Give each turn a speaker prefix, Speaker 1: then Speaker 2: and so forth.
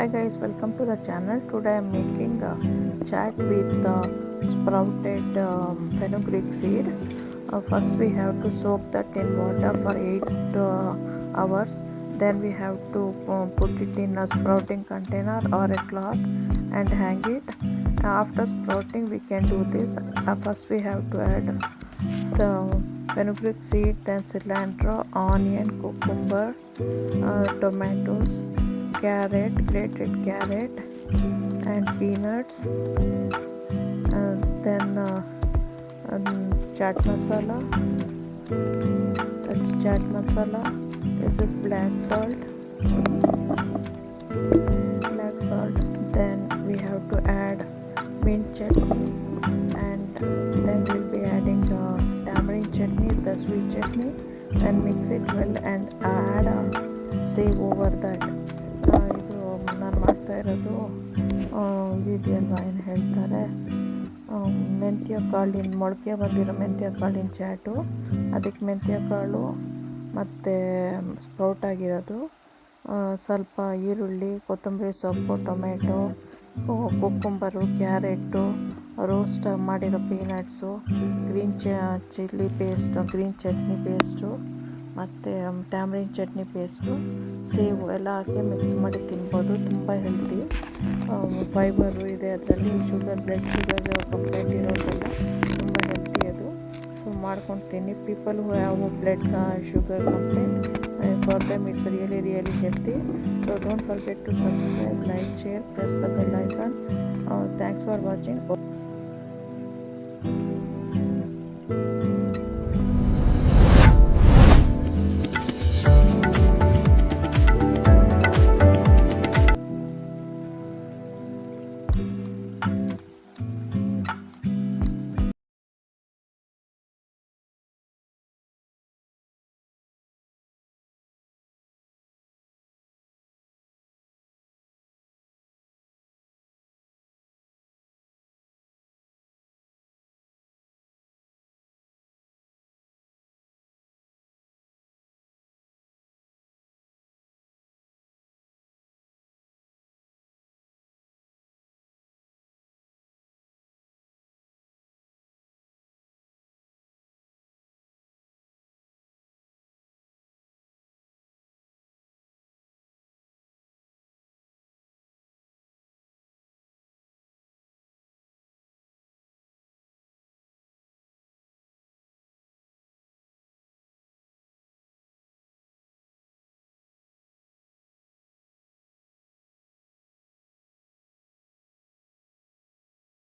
Speaker 1: Hi guys, welcome to the channel. Today I am making a chat with sprouted fenugreek seed. First we have to soak that in water for 8 hours. Then we have to put it in a sprouting container or a cloth and hang it. After sprouting we can do this. First we have to add the fenugreek seed, then cilantro, onion, cucumber, tomatoes, grated carrot, and peanuts, then chaat masala. That's chaat masala. This is black salt. Then we have to add mint chutney, and then we'll be adding the tamarind chutney, the sweet chutney, and mix it well and add a save over that. ಇದು ನಾನು ಮಾಡ್ತಾ ಇರೋದು ಇದೆಯಲ್ವ ಏನು ಹೇಳ್ತಾರೆ, ಮೆಂತ್ಯ ಕಾಳಿನ ಮೊಳಕೆ ಬಂದಿರೋ ಮೆಂತ್ಯ ಕಾಳಿನ ಚಾಟು. ಅದಕ್ಕೆ ಮೆಂತ್ಯ ಕಾಳು ಮತ್ತು ಸ್ಪ್ರೌಟ್ ಆಗಿರೋದು, ಸ್ವಲ್ಪ ಈರುಳ್ಳಿ, ಕೊತ್ತಂಬರಿ ಸೊಪ್ಪು, ಟೊಮೆಟೊ, ಕುಕ್ಕುಂಬರು, ಕ್ಯಾರೆಟು, ರೋಸ್ಟ್ ಮಾಡಿರೋ peanuts, green chilli paste, green chutney paste, ಮತ್ತು ಟ್ಯಾಮ್ರಿನ್ ಚಟ್ನಿ ಪೇಸ್ಟು, ಸೇವು ಎಲ್ಲ ಹಾಕಿ ಮಿಕ್ಸ್ ಮಾಡಿ ತಿನ್ಬೋದು. ತುಂಬ ಹೆಲ್ತಿ, ಫೈಬರು ಇದೆ ಅದರಲ್ಲಿ. ಬ್ಲಡ್ ಶುಗರ್ ಕಂಪ್ಲೇಂಟ್ ಇರೋದೆಲ್ಲ ತುಂಬ ಹೆಲ್ತಿ ಅದು. ಸೊ ಮಾಡ್ಕೊಂಡು ತಿನ್ನಿ. People who have blood sugar complaint, for them it's really healthy. So don't forget to subscribe, like, share, press the bell icon. Thanks for watching.